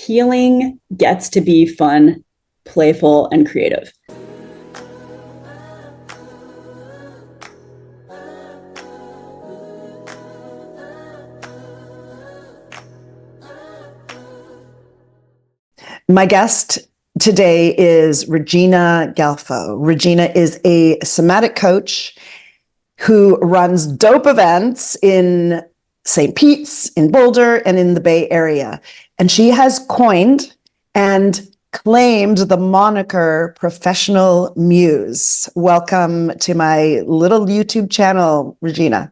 healing gets to be fun, playful, and creative. My guest today is Regina Gelfo. Regina is a somatic coach who runs dope events in St. Pete's, in Boulder, and in the Bay Area. And she has coined and claimed the moniker Professional Muse. Welcome to my little YouTube channel, Regina.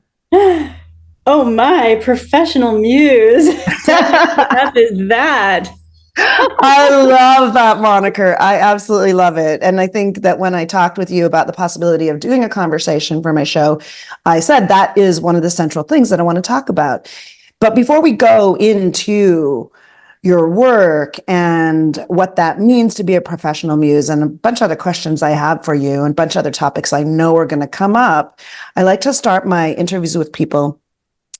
Oh my, Professional Muse. What is that? I love that moniker. I absolutely love it. And I think that when I talked with you about the possibility of doing a conversation for my show, I said that is one of the central things that I want to talk about. But before we go into your work and what that means to be a professional muse and a bunch of other questions I have for you and a bunch of other topics I know are going to come up, I like to start my interviews with people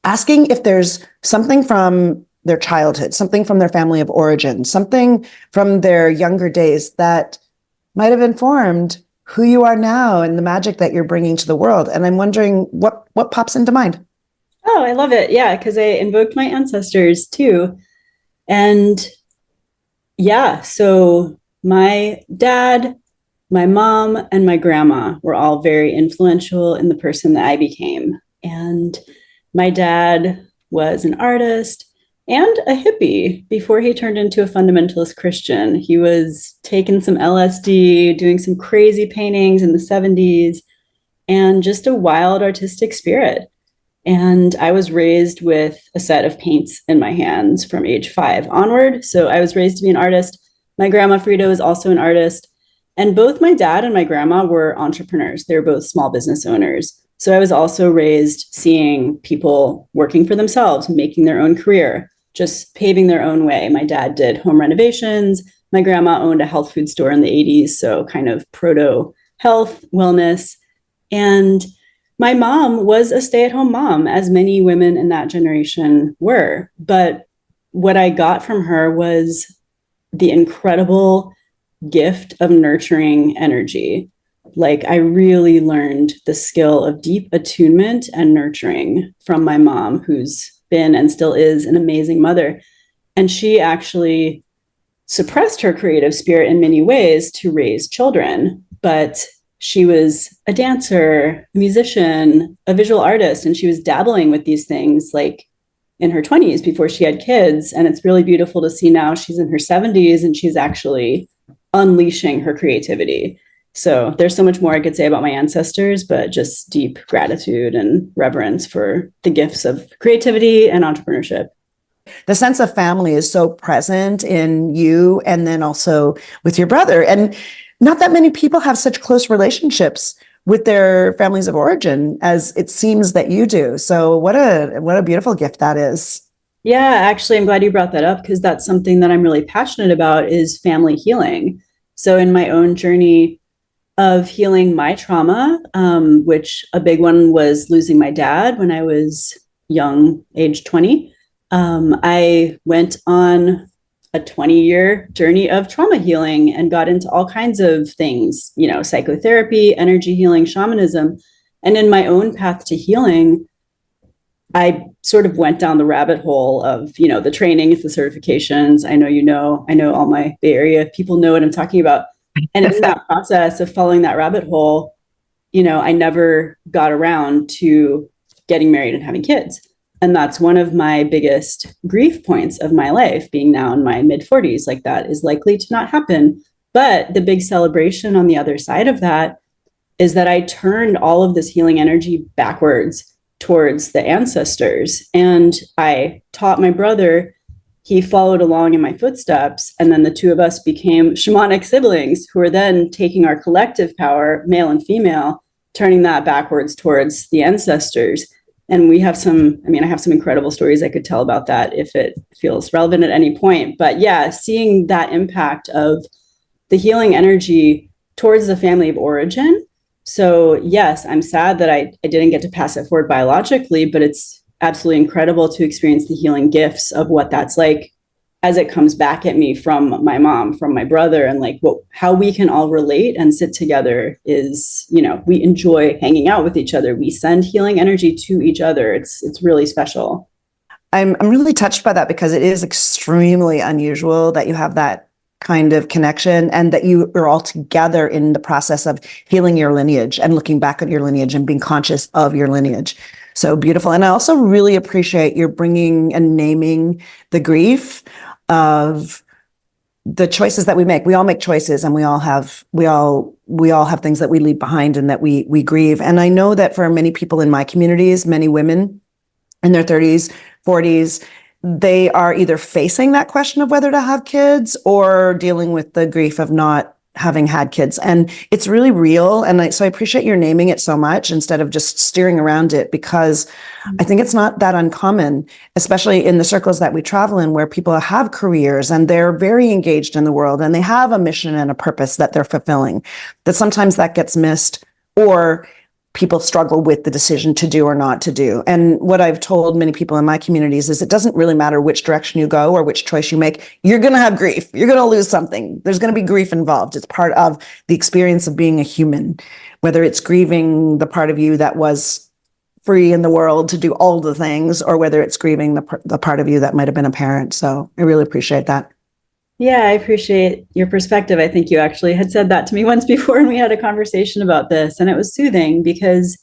asking if there's something from their childhood, something from their family of origin, something from their younger days that might have informed who you are now and the magic that you're bringing to the world. And I'm wondering what pops into mind. Oh, I love it. Yeah, because I invoked my ancestors too. And yeah, so my dad, my mom, and my grandma were all very influential in the person that I became. And my dad was an artist and a hippie before he turned into a fundamentalist Christian. He was taking some LSD, doing some crazy paintings in the 70s, and just a wild artistic spirit. And I was raised with a set of paints in my hands from age 5 onward. So I was raised to be an artist. My grandma Frida was also an artist. And both my dad and my grandma were entrepreneurs. They were both small business owners. So I was also raised seeing people working for themselves, making their own career, just paving their own way. My dad did home renovations. My grandma owned a health food store in the 80s, so kind of proto health, wellness. And my mom was a stay-at-home mom, as many women in that generation were. But what I got from her was the incredible gift of nurturing energy. Like, I really learned the skill of deep attunement and nurturing from my mom, who's been and still is an amazing mother. And she actually suppressed her creative spirit in many ways to raise children. But she was a dancer, a musician, a visual artist, and she was dabbling with these things like in her 20s before she had kids. And it's really beautiful to see now she's in her 70s and she's actually unleashing her creativity. So there's so much more I could say about my ancestors, but just deep gratitude and reverence for the gifts of creativity and entrepreneurship. The sense of family is so present in you and then also with your brother. And not that many people have such close relationships with their families of origin as it seems that you do. So what a beautiful gift that is. Yeah, actually, I'm glad you brought that up because that's something that I'm really passionate about is family healing. So in my own journey of healing my trauma, which a big one was losing my dad when I was young, age 20. I went on a 20-year journey of trauma healing and got into all kinds of things, psychotherapy, energy healing, shamanism. And in my own path to healing, I sort of went down the rabbit hole of, the trainings, the certifications. I know all my Bay Area people know what I'm talking about. And in that process of following that rabbit hole, I never got around to getting married and having kids. And that's one of my biggest grief points of my life, being now in my mid 40s. Like, that is likely to not happen. But the big celebration on the other side of that is that I turned all of this healing energy backwards towards the ancestors. And I taught my brother. He followed along in my footsteps, and then the two of us became shamanic siblings who are then taking our collective power, male and female, turning that backwards towards the ancestors. And I have some incredible stories I could tell about that if it feels relevant at any point. But yeah, seeing that impact of the healing energy towards the family of origin. So yes, I'm sad that I didn't get to pass it forward biologically, but it's absolutely incredible to experience the healing gifts of what that's like as it comes back at me from my mom, from my brother, and like how we can all relate and sit together is, we enjoy hanging out with each other. We send healing energy to each other. It's really special. I'm really touched by that because it is extremely unusual that you have that kind of connection and that you are all together in the process of healing your lineage and looking back at your lineage and being conscious of your lineage. So beautiful. And I also really appreciate your bringing and naming the grief of the choices that we make. We all make choices, and we all have things that we leave behind and that we grieve. And I know that for many people in my communities, many women in their 30s, 40s, they are either facing that question of whether to have kids or dealing with the grief of not having had kids. And it's really real. And so I appreciate your naming it so much instead of just steering around it, because I think it's not that uncommon, especially in the circles that we travel in, where people have careers and they're very engaged in the world and they have a mission and a purpose that they're fulfilling, that sometimes that gets missed, or people struggle with the decision to do or not to do. And what I've told many people in my communities is it doesn't really matter which direction you go or which choice you make. You're going to have grief. You're going to lose something. There's going to be grief involved. It's part of the experience of being a human, whether it's grieving the part of you that was free in the world to do all the things, or whether it's grieving the part of you that might have been a parent. So I really appreciate that. Yeah, I appreciate your perspective. I think you actually had said that to me once before, and we had a conversation about this, and it was soothing because,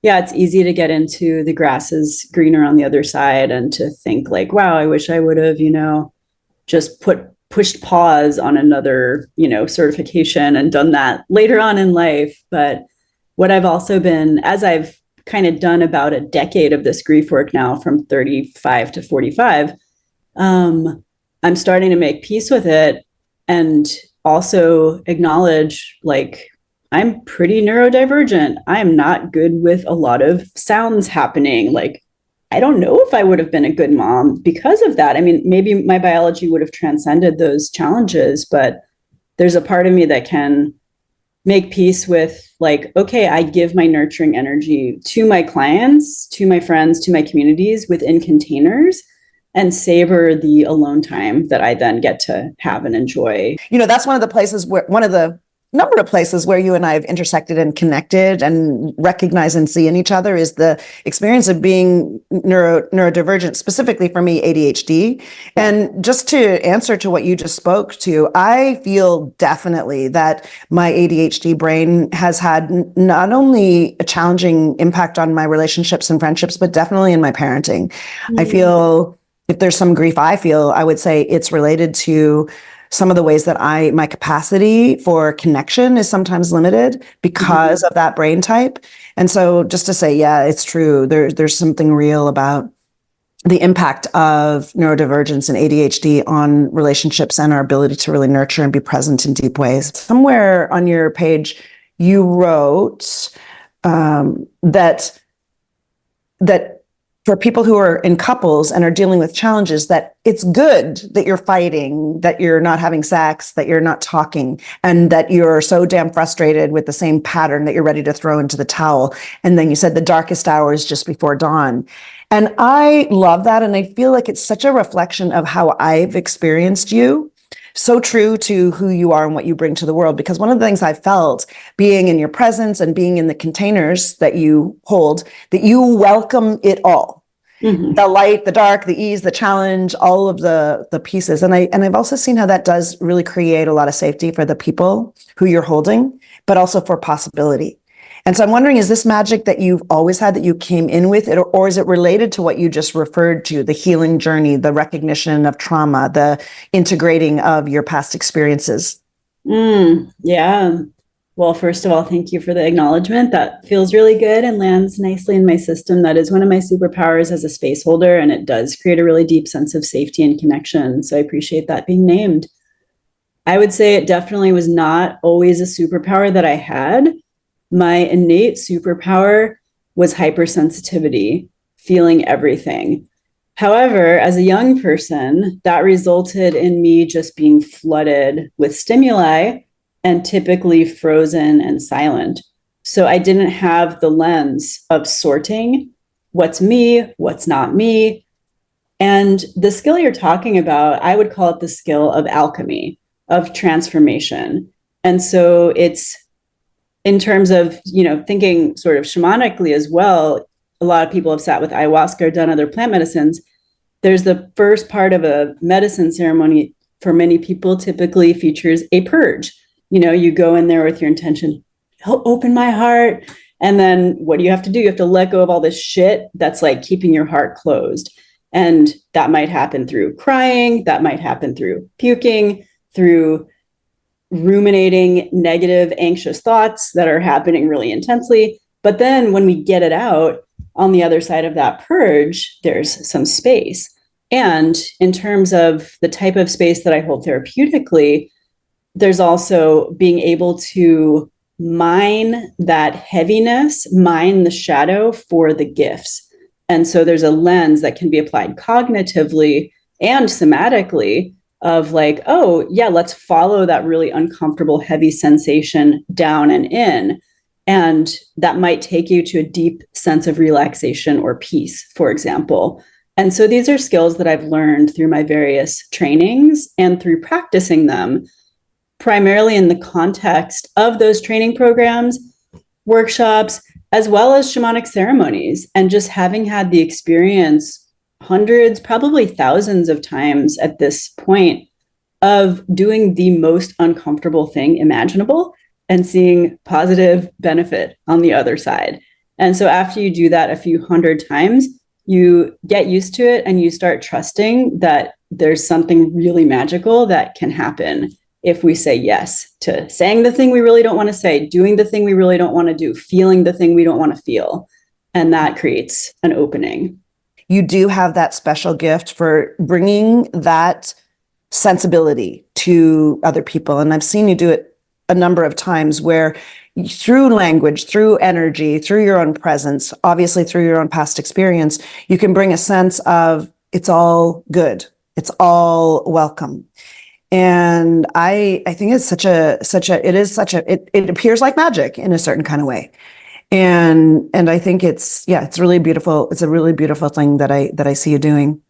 yeah, it's easy to get into the grass is greener on the other side and to think like, wow, I wish I would have, just pushed pause on another, certification and done that later on in life. But what I've also been, as I've kind of done about a decade of this grief work now from 35 to 45, I'm starting to make peace with it and also acknowledge, like, I'm pretty neurodivergent. I am not good with a lot of sounds happening. Like, I don't know if I would have been a good mom because of that. I mean, maybe my biology would have transcended those challenges, but there's a part of me that can make peace with, like, okay, I give my nurturing energy to my clients, to my friends, to my communities within containers, and savor the alone time that I then get to have and enjoy. That's one of the number of places where you and I have intersected and connected and recognize and see in each other is the experience of being neurodivergent, specifically for me, ADHD. And just to answer to what you just spoke to, I feel definitely that my ADHD brain has had not only a challenging impact on my relationships and friendships, but definitely in my parenting. I feel if there's some grief I feel, I would say it's related to some of the ways that my capacity for connection is sometimes limited because of that brain type. And so just to say, yeah, it's true. There's something real about the impact of neurodivergence and ADHD on relationships and our ability to really nurture and be present in deep ways. Somewhere on your page, you wrote that for people who are in couples and are dealing with challenges, that it's good that you're fighting, that you're not having sex, that you're not talking, and that you're so damn frustrated with the same pattern that you're ready to throw into the towel. And then you said the darkest hour is just before dawn. And I love that. And I feel like it's such a reflection of how I've experienced you. So true to who you are and what you bring to the world. Because one of the things I felt being in your presence and being in the containers that you hold, that you welcome it all. Mm-hmm. The light, the dark, the ease, the challenge, all of the pieces. And I've also seen how that does really create a lot of safety for the people who you're holding, but also for possibility. And so I'm wondering, is this magic that you've always had, that you came in with it, or is it related to what you just referred to, the healing journey, the recognition of trauma, the integrating of your past experiences? Yeah. Well, first of all, thank you for the acknowledgement. That feels really good and lands nicely in my system. That is one of my superpowers as a space holder, and it does create a really deep sense of safety and connection. So I appreciate that being named. I would say it definitely was not always a superpower that I had. My innate superpower was hypersensitivity, feeling everything. However, as a young person, that resulted in me just being flooded with stimuli and typically frozen and silent. So I didn't have the lens of sorting what's me, what's not me. And the skill you're talking about, I would call it the skill of alchemy, of transformation. And so it's in terms of, thinking sort of shamanically as well. A lot of people have sat with ayahuasca or done other plant medicines. There's the first part of a medicine ceremony for many people typically features a purge. You go in there with your intention, open my heart. And then what do you have to do? You have to let go of all this shit that's like keeping your heart closed. And that might happen through crying, that might happen through puking, through ruminating negative, anxious thoughts that are happening really intensely. But then when we get it out on the other side of that purge, there's some space. And in terms of the type of space that I hold therapeutically, there's also being able to mine that heaviness, mine the shadow for the gifts. And so there's a lens that can be applied cognitively and somatically of like, oh, yeah, let's follow that really uncomfortable, heavy sensation down and in. And that might take you to a deep sense of relaxation or peace, for example. And so these are skills that I've learned through my various trainings and through practicing them, primarily in the context of those training programs, workshops, as well as shamanic ceremonies, and just having had the experience hundreds, probably thousands of times at this point of doing the most uncomfortable thing imaginable and seeing positive benefit on the other side. And so after you do that a few hundred times, you get used to it and you start trusting that there's something really magical that can happen if we say yes to saying the thing we really don't want to say, doing the thing we really don't want to do, feeling the thing we don't want to feel. And that creates an opening. You do have that special gift for bringing that sensibility to other people. And I've seen you do it a number of times where through language, through energy, through your own presence, obviously through your own past experience, you can bring a sense of it's all good. It's all welcome. And I think it's it appears like magic in a certain kind of way. And I think it's really beautiful. It's a really beautiful thing that I see you doing.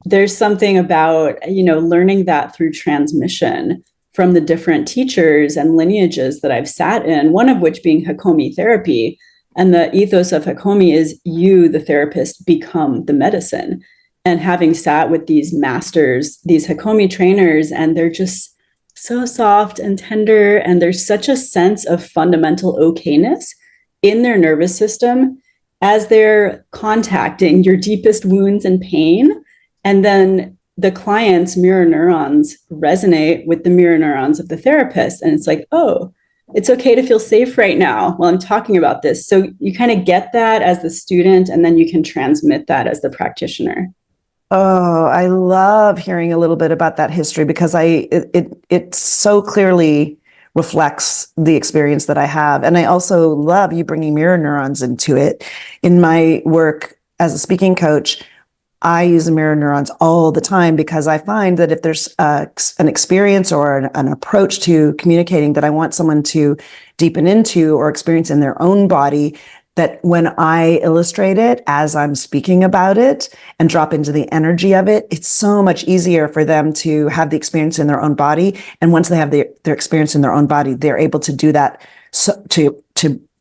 There's something about, learning that through transmission from the different teachers and lineages that I've sat in, one of which being Hakomi therapy. And the ethos of Hakomi is you, the therapist, become the medicine. And having sat with these masters, these Hakomi trainers, and they're just so soft and tender, and there's such a sense of fundamental okayness in their nervous system as they're contacting your deepest wounds and pain. And then the client's mirror neurons resonate with the mirror neurons of the therapist. And it's like, oh, it's okay to feel safe right now while I'm talking about this. So you kind of get that as the student, and then you can transmit that as the practitioner. Oh, I love hearing a little bit about that history because it so clearly reflects the experience that I have. And I also love you bringing mirror neurons into it. In my work as a speaking coach, I use the mirror neurons all the time because I find that if there's an experience or an approach to communicating that I want someone to deepen into or experience in their own body, that when I illustrate it as I'm speaking about it and drop into the energy of it, it's so much easier for them to have the experience in their own body. And once they have their experience in their own body, they're able to do that to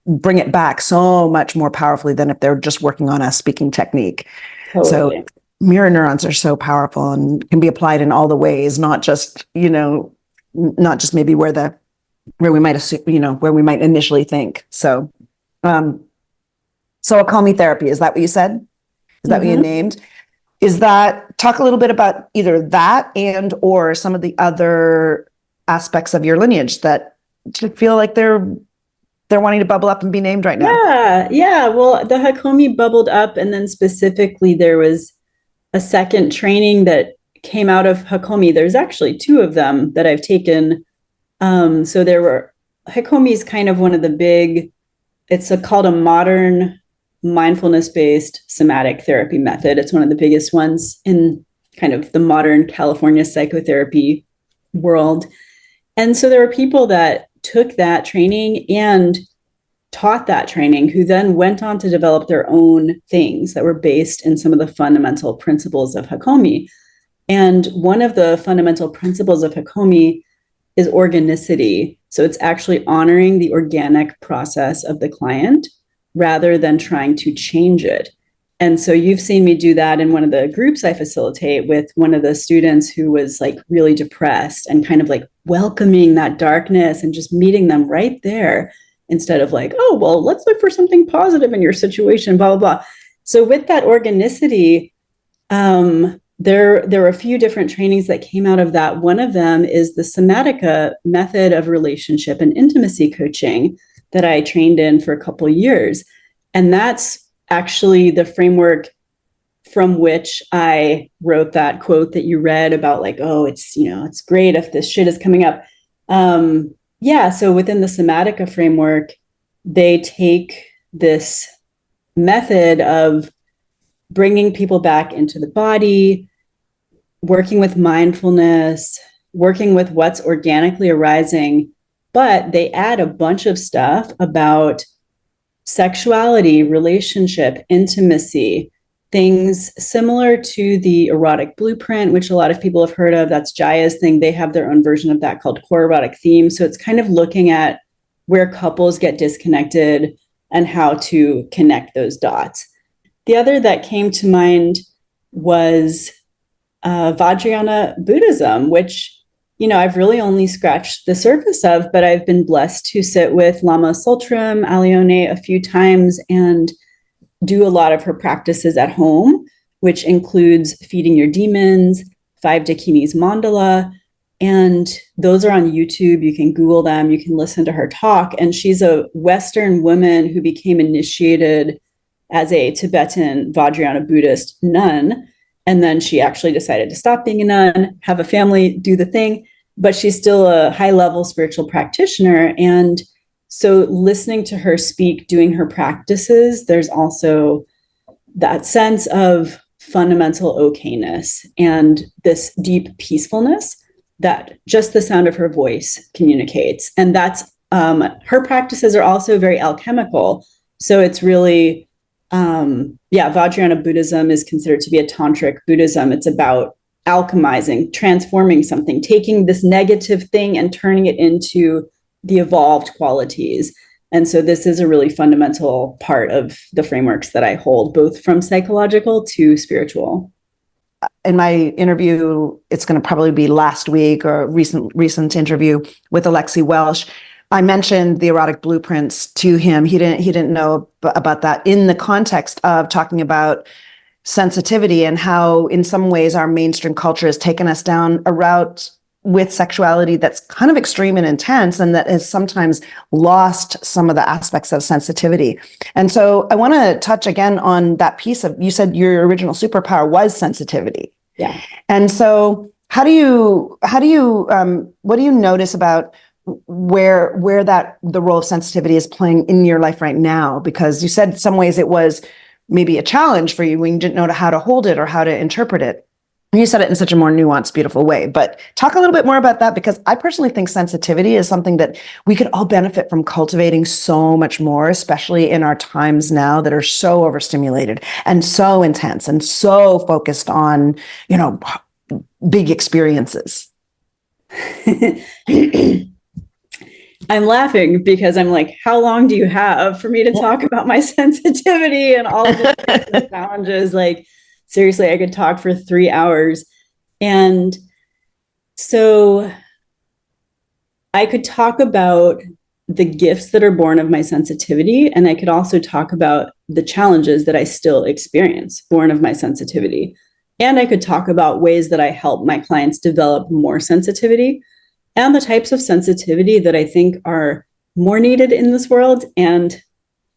bring it back so much more powerfully than if they're just working on a speaking technique. Totally. So mirror neurons are so powerful and can be applied in all the ways, not just maybe where we might assume, where we might initially think. So Alchemy therapy, is that what you said? Is that what you named? Talk a little bit about either that and or some of the other aspects of your lineage that feel like they're wanting to bubble up and be named right now. Yeah. Well, the Hakomi bubbled up, and then specifically there was a second training that came out of Hakomi. There's actually two of them that I've taken. So there were Hakomi is kind of one of the big. It's called a modern mindfulness-based somatic therapy method. It's one of the biggest ones in kind of the modern California psychotherapy world. And so there were people that took that training and taught that training, who then went on to develop their own things that were based in some of the fundamental principles of Hakomi. And one of the fundamental principles of Hakomi is organicity. So it's actually honoring the organic process of the client rather than trying to change it. And so you've seen me do that in one of the groups I facilitate with one of the students who was like really depressed, and kind of like welcoming that darkness and just meeting them right there, instead of like, oh, well, let's look for something positive in your situation, blah, blah, blah. So with that organicity, there were a few different trainings that came out of that. One of them is the Somatic method of relationship and intimacy coaching that I trained in for a couple of years. And that's actually the framework from which I wrote that quote that you read about, like, oh, it's, you know, it's great if this shit is coming up. Yeah, so within the Somatica framework, they take this method of bringing people back into the body, working with mindfulness, working with what's organically arising, but they add a bunch of stuff about sexuality, relationship, intimacy, things similar to the erotic blueprint, which a lot of people have heard of. That's Jaiya's thing. They have their own version of that called core erotic theme. So it's kind of looking at where couples get disconnected and how to connect those dots. The other that came to mind was Vajrayana Buddhism, which, you know, I've really only scratched the surface of, but I've been blessed to sit with Lama Tsultrim Alione a few times and do a lot of her practices at home, which includes feeding your demons, 5 Dakinis mandala. And those are on YouTube. You can Google them. You can listen to her talk. And she's a Western woman who became initiated as a Tibetan Vajrayana Buddhist nun. And then she actually decided to stop being a nun, have a family, do the thing, but she's still a high-level spiritual practitioner. And so listening to her speak, doing her practices, there's also that sense of fundamental okayness and this deep peacefulness that just the sound of her voice communicates. And that's, her practices are also very alchemical. So it's really, Vajrayana Buddhism is considered to be a tantric Buddhism. It's about alchemizing, transforming something, taking this negative thing and turning it into the evolved qualities. And so this is a really fundamental part of the frameworks that I hold, both from psychological to spiritual. In my interview, it's going to probably be last week or recent interview with Alexi Welsh, I mentioned the erotic blueprints to him. He didn't know about that in the context of talking about sensitivity and how in some ways our mainstream culture has taken us down a route with sexuality that's kind of extreme and intense, and that has sometimes lost some of the aspects of sensitivity. And so I want to touch again on that piece of, you said your original superpower was sensitivity. Yeah. And so what do you notice about where the role of sensitivity is playing in your life right now? Because you said some ways it was maybe a challenge for you when you didn't know how to hold it or how to interpret it. You said it in such a more nuanced, beautiful way, but talk a little bit more about that, because I personally think sensitivity is something that we could all benefit from cultivating so much more, especially in our times now that are so overstimulated and so intense and so focused on, big experiences. I'm laughing because I'm like, how long do you have for me to talk about my sensitivity and all of the challenges? Like, seriously, I could talk for 3 hours. And so I could talk about the gifts that are born of my sensitivity. And I could also talk about the challenges that I still experience born of my sensitivity. And I could talk about ways that I help my clients develop more sensitivity and the types of sensitivity that I think are more needed in this world and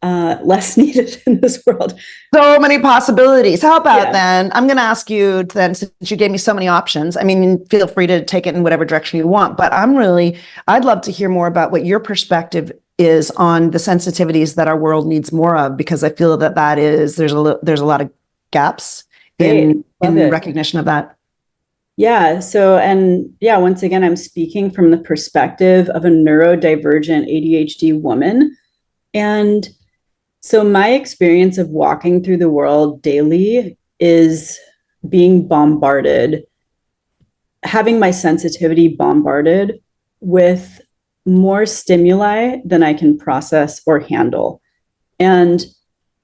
less needed in this world. So many possibilities. How about then, I'm going to ask you then, since you gave me so many options, I mean, feel free to take it in whatever direction you want, but I'd love to hear more about what your perspective is on the sensitivities that our world needs more of, because I feel that there's a lot of gaps in recognition of that. Yeah. So, once again, I'm speaking from the perspective of a neurodivergent ADHD woman And so my experience of walking through the world daily is being bombarded, having my sensitivity bombarded with more stimuli than I can process or handle. And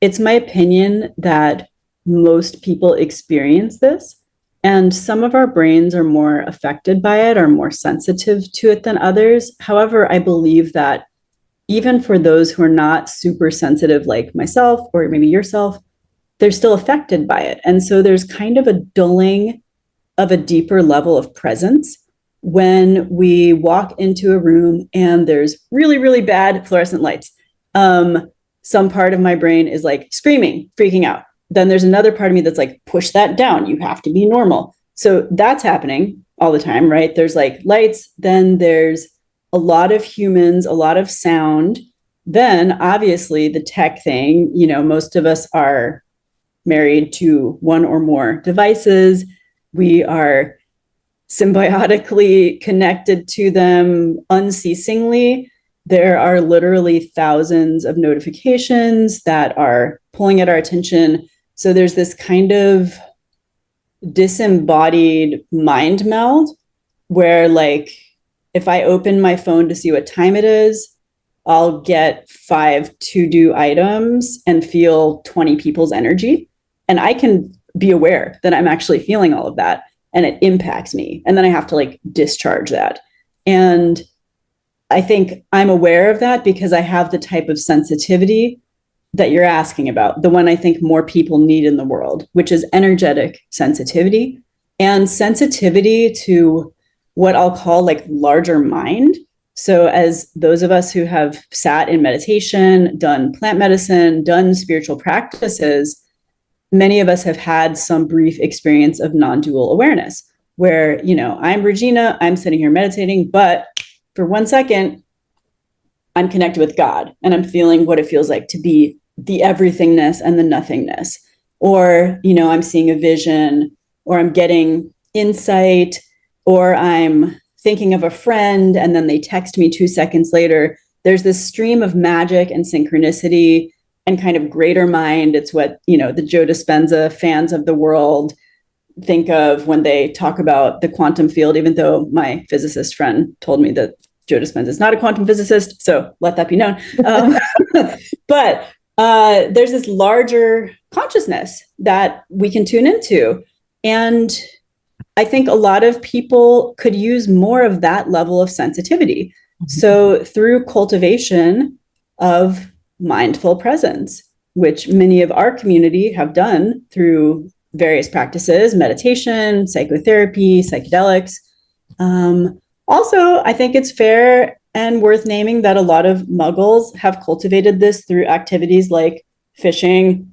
it's my opinion that most people experience this. And some of our brains are more affected by it, are more sensitive to it than others. However, I believe that even for those who are not super sensitive, like myself or maybe yourself, they're still affected by it. And so there's kind of a dulling of a deeper level of presence when we walk into a room and there's really, really bad fluorescent lights. Some part of my brain is like screaming, freaking out. Then there's another part of me that's like, push that down. You have to be normal. So that's happening all the time, right? There's like lights, then there's a lot of humans, a lot of sound. Then obviously the tech thing, most of us are married to one or more devices. We are symbiotically connected to them unceasingly. There are literally thousands of notifications that are pulling at our attention. So there's this kind of disembodied mind meld where, like, if I open my phone to see what time it is, I'll get 5 to-do items and feel 20 people's energy. And I can be aware that I'm actually feeling all of that and it impacts me. And then I have to like discharge that. And I think I'm aware of that because I have the type of sensitivity that you're asking about, the one I think more people need in the world, which is energetic sensitivity and sensitivity to what I'll call like larger mind. So as those of us who have sat in meditation, done plant medicine, done spiritual practices, many of us have had some brief experience of non-dual awareness where, I'm Regina, I'm sitting here meditating, but for 1 second, I'm connected with God and I'm feeling what it feels like to be the everythingness and the nothingness. Or, I'm seeing a vision, or I'm getting insight, or I'm thinking of a friend and then they text me 2 seconds later. There's this stream of magic and synchronicity and kind of greater mind. It's what, the Joe Dispenza fans of the world think of when they talk about the quantum field, even though my physicist friend told me that Joe Dispenza is not a quantum physicist. So let that be known. But there's this larger consciousness that we can tune into. And I think a lot of people could use more of that level of sensitivity. So through cultivation of mindful presence, which many of our community have done through various practices, meditation, psychotherapy, psychedelics. Also, I think it's fair and worth naming that a lot of muggles have cultivated this through activities like fishing,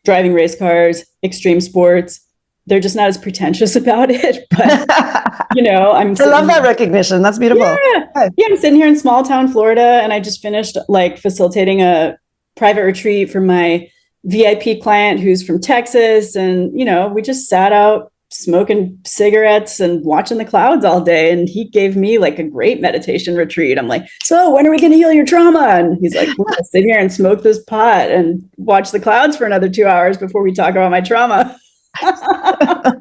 driving race cars, extreme sports. They're just not as pretentious about it, but I love that recognition. That's beautiful. Yeah, I'm sitting here in small town Florida, and I just finished like facilitating a private retreat for my VIP client who's from Texas, and we just sat out smoking cigarettes and watching the clouds all day, and he gave me like a great meditation retreat. I'm like, so when are we going to heal your trauma? And he's like, we're going to sit here and smoke this pot and watch the clouds for another 2 hours before we talk about my trauma. Right.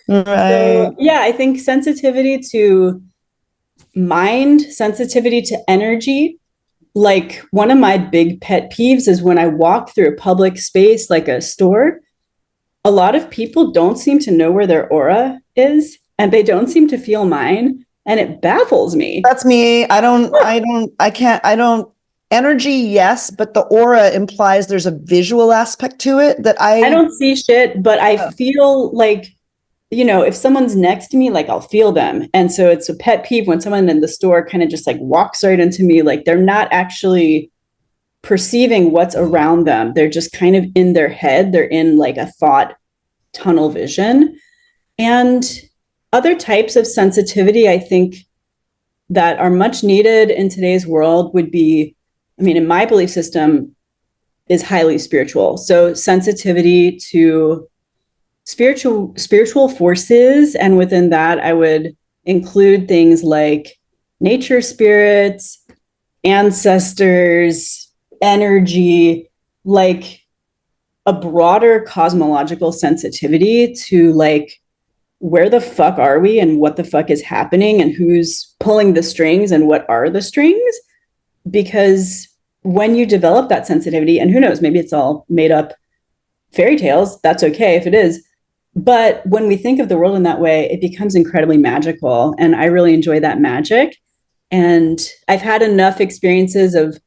So, yeah, I think sensitivity to mind, sensitivity to energy. Like one of my big pet peeves is when I walk through a public space like a store, a lot of people don't seem to know where their aura is and they don't seem to feel mine. And it baffles me. That's me. Energy, yes, but the aura implies there's a visual aspect to it that I don't see shit, but I feel like, if someone's next to me, like I'll feel them. And so it's a pet peeve when someone in the store kind of just like walks right into me, like they're not actually perceiving what's around them. They're just kind of in their head. They're in like a thought tunnel vision. And other types of sensitivity, I think, that are much needed in today's world would be, in my belief system, is highly spiritual. So sensitivity to spiritual forces. And within that, I would include things like nature spirits, ancestors, energy, like a broader cosmological sensitivity to like, where the fuck are we and what the fuck is happening and who's pulling the strings and what are the strings? Because when you develop that sensitivity, and who knows, maybe it's all made up fairy tales, that's okay if it is. But when we think of the world in that way, it becomes incredibly magical. And I really enjoy that magic. And I've had enough experiences of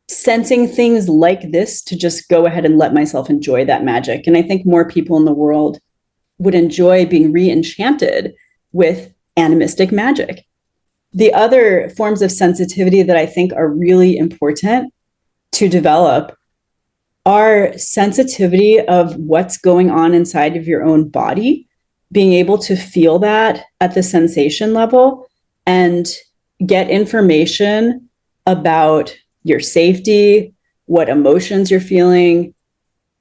sensing things like this to just go ahead and let myself enjoy that magic. And I think more people in the world would enjoy being re-enchanted with animistic magic. The other forms of sensitivity that I think are really important to develop are sensitivity of what's going on inside of your own body, being able to feel that at the sensation level and get information about your safety, what emotions you're feeling,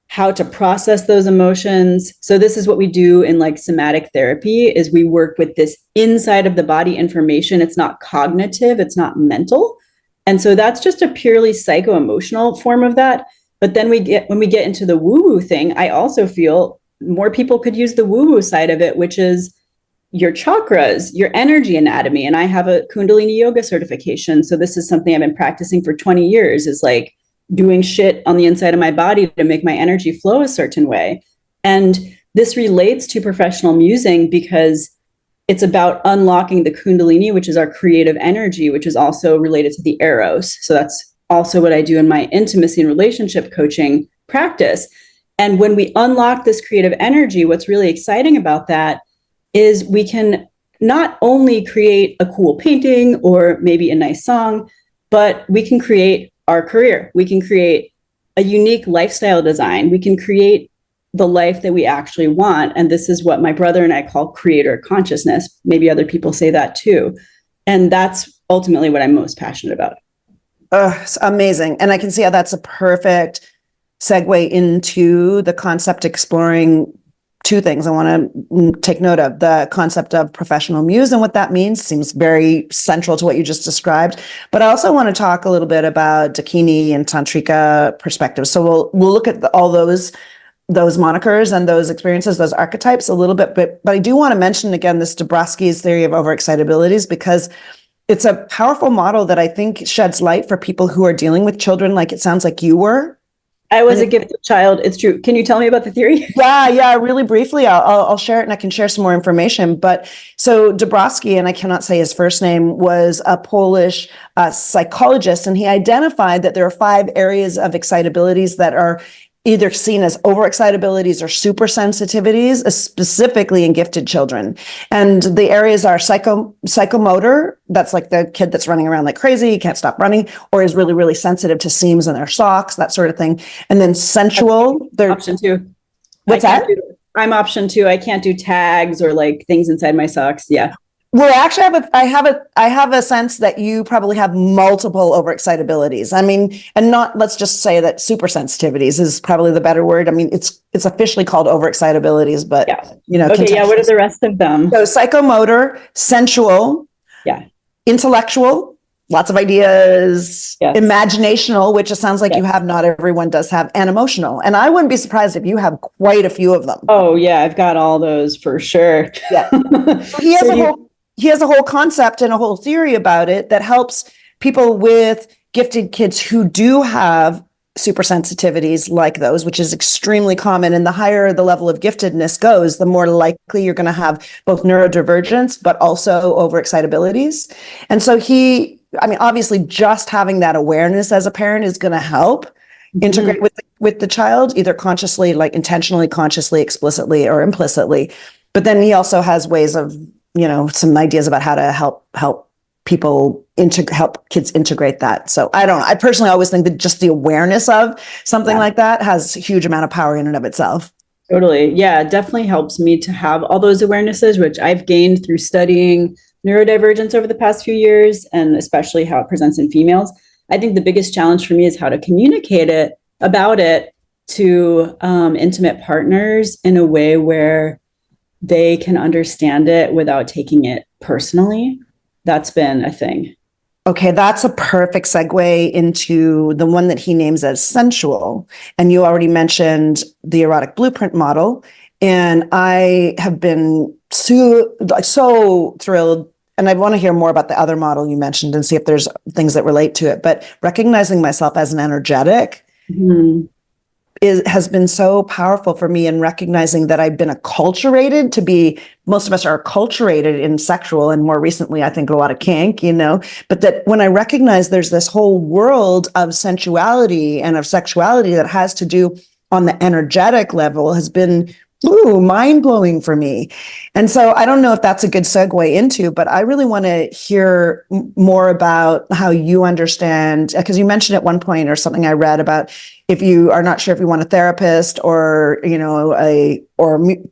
how to process those emotions. So this is what we do in like somatic therapy is we work with this inside of the body information. It's not cognitive, it's not mental. And so that's just a purely psycho-emotional form of that. But then when we get into the woo-woo thing, I also feel more people could use the woo-woo side of it, which is your chakras, your energy anatomy. And I have a Kundalini yoga certification. So this is something I've been practicing for 20 years, is like doing shit on the inside of my body to make my energy flow a certain way. And this relates to professional musing because it's about unlocking the Kundalini, which is our creative energy, which is also related to the Eros. So that's also what I do in my intimacy and relationship coaching practice. And when we unlock this creative energy, what's really exciting about that is we can not only create a cool painting or maybe a nice song, but we can create our career. We can create a unique lifestyle design. We can create the life that we actually want. And this is what my brother and I call creator consciousness. Maybe other people say that too. And that's ultimately what I'm most passionate about. It's amazing. And I can see how that's a perfect segue into the concept exploring two things I want to take note of. The concept of professional muse and what that means seems very central to what you just described. But I also want to talk a little bit about Dakini and Tantrika perspectives. So we'll look at all those monikers and those experiences, those archetypes a little bit. But I do want to mention again this Dabrowski's theory of overexcitabilities, because it's a powerful model that I think sheds light for people who are dealing with children, like it sounds like you were. I was a gifted child. It's true. Can you tell me about the theory? Yeah. Really briefly, I'll share it, and I can share some more information. But so Dabrowski, and I cannot say his first name, was a Polish psychologist, and he identified that there are 5 areas of excitabilities that are either seen as overexcitabilities or super sensitivities, specifically in gifted children. And the areas are psychomotor, that's like the kid that's running around like crazy, can't stop running, or is really, really sensitive to seams in their socks, that sort of thing. And then sensual. Option 2. What's that? I'm option 2. I can't do tags or like things inside my socks. Yeah. Well, actually, I have a sense that you probably have multiple overexcitabilities. I mean, and not, let's just say that super sensitivities is probably the better word. I mean, it's officially called overexcitabilities, but yeah. Okay, yeah. What are the rest of them? So psychomotor, sensual, yeah, intellectual, lots of ideas, yes. Imaginational, which it sounds like you have, not everyone does have, and emotional. And I wouldn't be surprised if you have quite a few of them. Oh yeah, I've got all those for sure. Yeah. He has a whole concept and a whole theory about it that helps people with gifted kids who do have super sensitivities like those, which is extremely common. And the higher the level of giftedness goes, the more likely you're going to have both neurodivergence, but also overexcitabilities. And so obviously just having that awareness as a parent is going to help integrate with the child, either consciously, like intentionally, consciously, explicitly, or implicitly. But then he also has ways of, some ideas about how to help people help kids integrate that. So I don't know. I personally always think that just the awareness of something like that has a huge amount of power in and of itself. Totally. Yeah, it definitely helps me to have all those awarenesses, which I've gained through studying neurodivergence over the past few years, and especially how it presents in females. I think the biggest challenge for me is how to communicate about it to intimate partners in a way where they can understand it without taking it personally. That's been a thing. Okay, that's a perfect segue into the one that he names as sensual. And you already mentioned the erotic blueprint model. And I have been so thrilled. And I want to hear more about the other model you mentioned and see if there's things that relate to it. But recognizing myself as an energetic has been so powerful for me in recognizing that I've been acculturated to be, most of us are acculturated in sexual, and more recently, I think a lot of kink, but that when I recognize there's this whole world of sensuality and of sexuality that has to do on the energetic level has been mind-blowing for me. And so I don't know if that's a good segue into, but I really want to hear more about how you understand, because you mentioned at one point or something I read about if you are not sure if you want a therapist or, you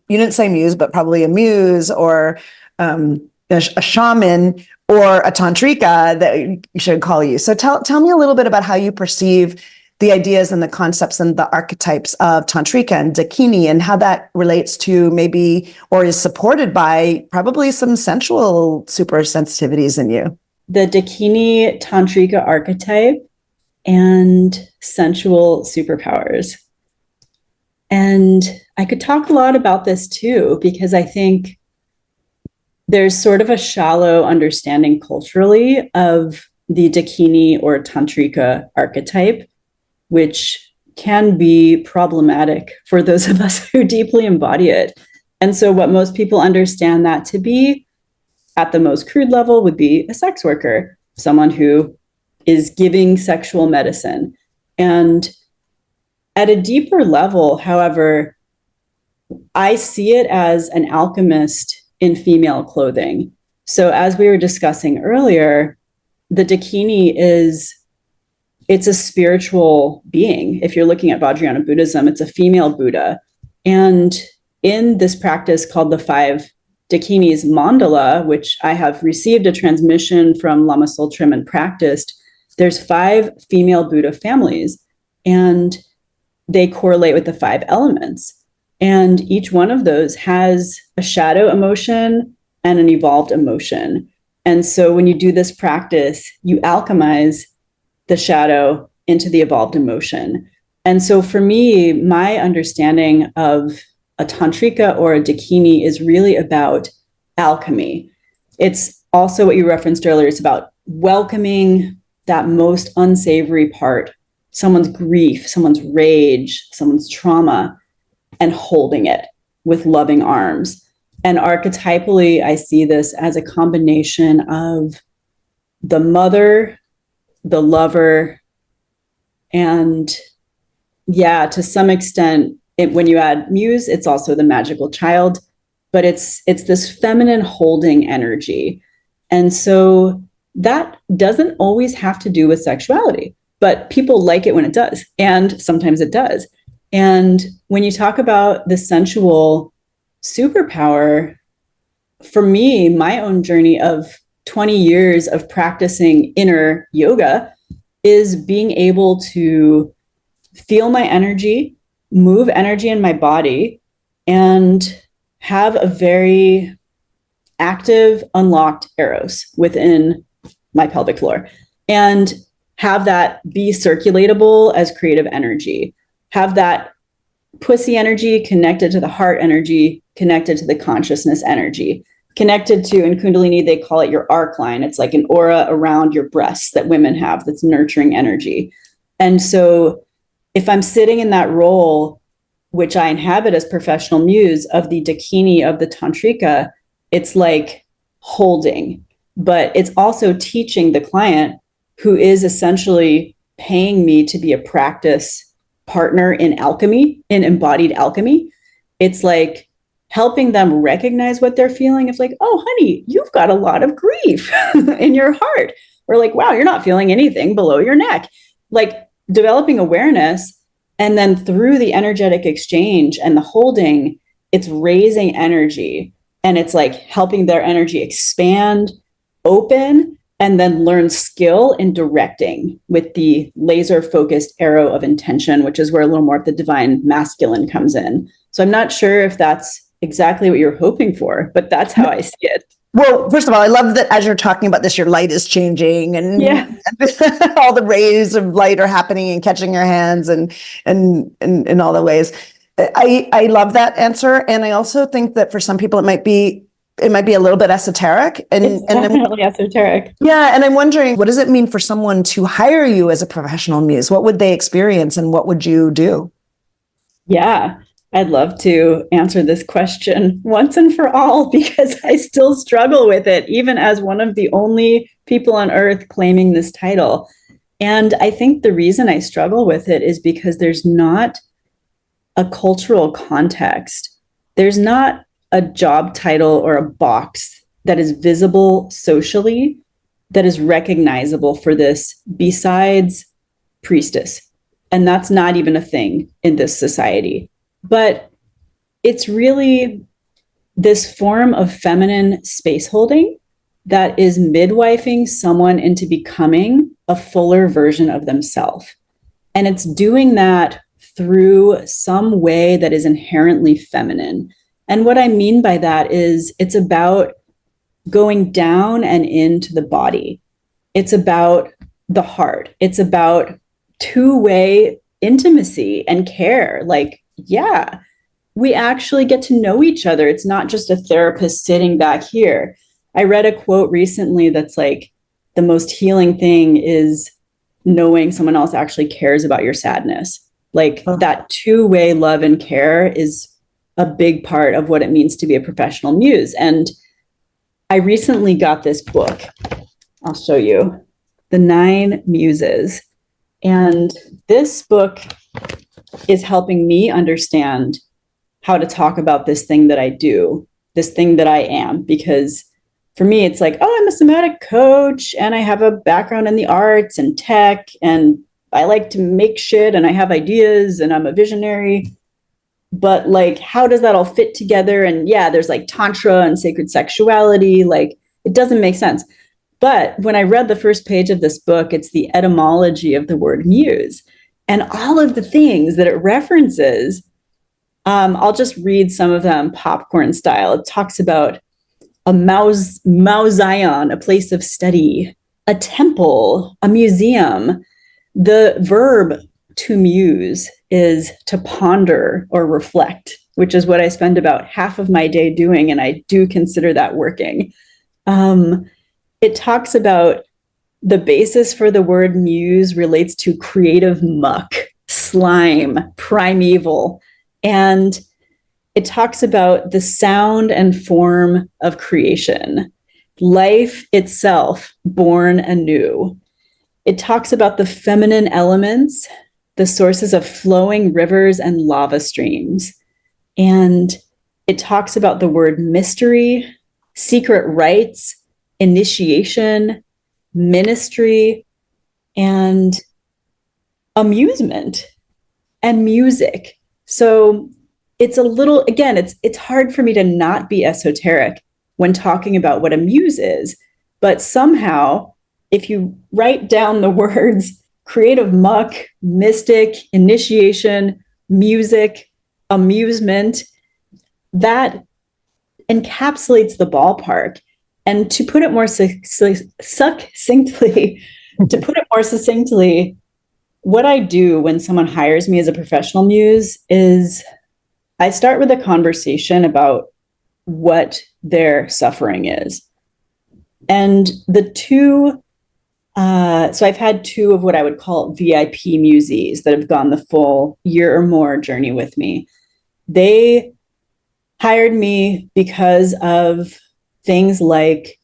didn't say muse, but probably a muse or a shaman or a tantrika that you should call you. So tell me a little bit about how you perceive the ideas and the concepts and the archetypes of tantrika and dakini and how that relates to maybe or is supported by probably some sensual super sensitivities in you. The dakini tantrika archetype and sensual superpowers. And I could talk a lot about this too, because I think there's sort of a shallow understanding culturally of the dakini or tantrika archetype, which can be problematic for those of us who deeply embody it. And so what most people understand that to be at the most crude level would be a sex worker, someone who is giving sexual medicine. And at a deeper level, however, I see it as an alchemist in female clothing. So as we were discussing earlier, the dakini it's a spiritual being. If you're looking at Vajrayana Buddhism, it's a female Buddha. And in this practice called the 5 dakinis mandala, which I have received a transmission from Lama Tsultrim and practiced, there's 5 female Buddha families, and they correlate with the 5 elements. And each one of those has a shadow emotion and an evolved emotion. And so when you do this practice, you alchemize the shadow into the evolved emotion. And so for me, my understanding of a tantrika or a dakini is really about alchemy. It's also what you referenced earlier. It's about welcoming that most unsavory part, someone's grief, someone's rage, someone's trauma, and holding it with loving arms. And archetypally, I see this as a combination of the mother, the lover, and to some extent, when you add muse, it's also the magical child, but it's this feminine holding energy. And so that doesn't always have to do with sexuality, but people like it when it does, and sometimes it does. And when you talk about the sensual superpower, for me, my own journey of 20 years of practicing inner yoga is being able to feel my energy, move energy in my body, and have a very active, unlocked eros within my pelvic floor, and have that be circulatable as creative energy, have that pussy energy connected to the heart energy, connected to the consciousness energy, connected to, in Kundalini, they call it your arc line. It's like an aura around your breasts that women have that's nurturing energy. And so if I'm sitting in that role, which I inhabit as professional muse of the dakini of the tantrika, it's like holding, but it's also teaching the client, who is essentially paying me to be a practice partner in alchemy, in embodied alchemy. It's like helping them recognize what they're feeling. It's like, oh, honey, you've got a lot of grief in your heart. Or like, wow, you're not feeling anything below your neck. Like developing awareness. And then through the energetic exchange and the holding, it's raising energy. And it's like helping their energy expand, open, and then learn skill in directing with the laser focused arrow of intention, which is where a little more of the divine masculine comes in. So I'm not sure if that's exactly what you're hoping for, but that's how I see it. Well, first of all, I love that as you're talking about this, your light is changing and Yeah. all the rays of light are happening and catching your hands and in all the ways. I love that answer. And I also think that for some people it might be a little bit esoteric. It's definitely esoteric. Yeah. And I'm wondering, what does it mean for someone to hire you as a professional muse? What would they experience and what would you do? Yeah, I'd love to answer this question once and for all because I still struggle with it, even as one of the only people on earth claiming this title. And I think the reason I struggle with it is because there's not a cultural context. There's not a job title or a box that is visible socially, that is recognizable for this besides priestess. And that's not even a thing in this society. But it's really this form of feminine space holding that is midwifing someone into becoming a fuller version of themselves. And it's doing that through some way that is inherently feminine. And what I mean by that is it's about going down and into the body. It's about the heart. It's about two-way intimacy and care. Like, yeah, we actually get to know each other. It's not just a therapist sitting back here. I read a quote recently that's like, the most healing thing is knowing someone else actually cares about your sadness. Like that two-way love and care is a big part of what it means to be a professional muse. And I recently got this book. I'll show you. The 9 Muses. And this book is helping me understand how to talk about this thing that I do, this thing that I am, because for me, it's like, oh, I'm a somatic coach and I have a background in the arts and tech and I like to make shit and I have ideas and I'm a visionary. But like, how does that all fit together? And yeah, there's like tantra and sacred sexuality. Like, it doesn't make sense. But when I read the first page of this book, it's the etymology of the word muse and all of the things that it references. I'll just read some of them popcorn style. It talks about a mausoleum, a place of study, a temple, a museum. The verb to muse is to ponder or reflect, which is what I spend about half of my day doing. And I do consider that working. It talks about the basis for the word muse relates to creative muck, slime, primeval. And it talks about the sound and form of creation, life itself born anew. It talks about the feminine elements, the sources of flowing rivers and lava streams. And it talks about the word mystery, secret rites, initiation, ministry, and amusement and music. So it's a little, again, it's hard for me to not be esoteric when talking about what a muse is, but somehow if you write down the words creative muck, mystic, initiation, music, amusement, that encapsulates the ballpark. And to put it more succinctly, what I do when someone hires me as a professional muse is I start with a conversation about what their suffering is. And the two, so I've had 2 of what I would call VIP muses that have gone the full year or more journey with me. They hired me because of things like,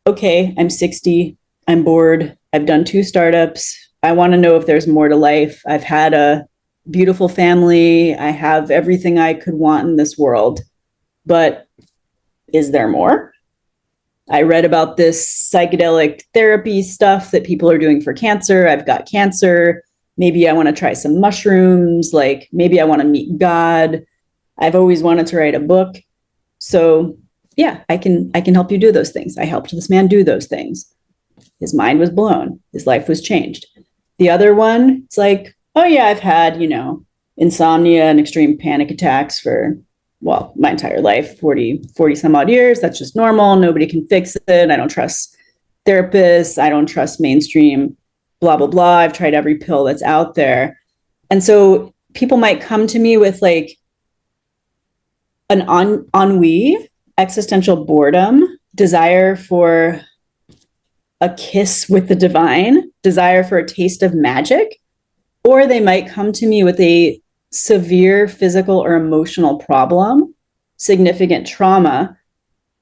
okay, I'm 60, I'm bored, I've done 2 startups, I want to know if there's more to life. I've had a beautiful family, I have everything I could want in this world, but is there more? I read about this psychedelic therapy stuff that people are doing for cancer. I've got cancer. Maybe I want to try some mushrooms. Like maybe I want to meet God. I've always wanted to write a book. So yeah, I can help you do those things. I helped this man do those things. His mind was blown. His life was changed. The other one, it's like, oh yeah, I've had, insomnia and extreme panic attacks for well, my entire life, 40 some odd years. That's just normal. Nobody can fix it. I don't trust therapists. I don't trust mainstream, blah, blah, blah. I've tried every pill that's out there. And so people might come to me with like an ennui, existential boredom, desire for a kiss with the divine, desire for a taste of magic, or they might come to me with a severe physical or emotional problem, significant trauma.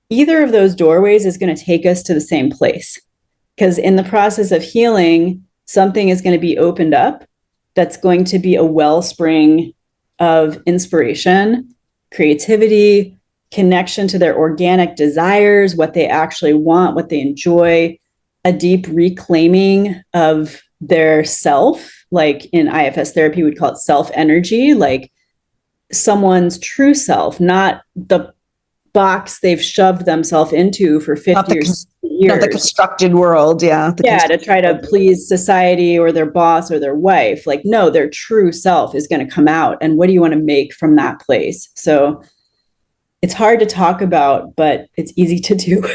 Either of those doorways is going to take us to the same place, because in the process of healing, something is going to be opened up that's going to be a wellspring of inspiration, creativity, connection to their organic desires, what they actually want, what they enjoy, a deep reclaiming of their self. Like in IFS therapy, we'd call it self energy, like someone's true self, not the box they've shoved themselves into for 50 or 60 years. Not the constructed world, yeah. To try to please society or their boss or their wife. Like, no, their true self is going to come out. And what do you want to make from that place? So it's hard to talk about, but it's easy to do.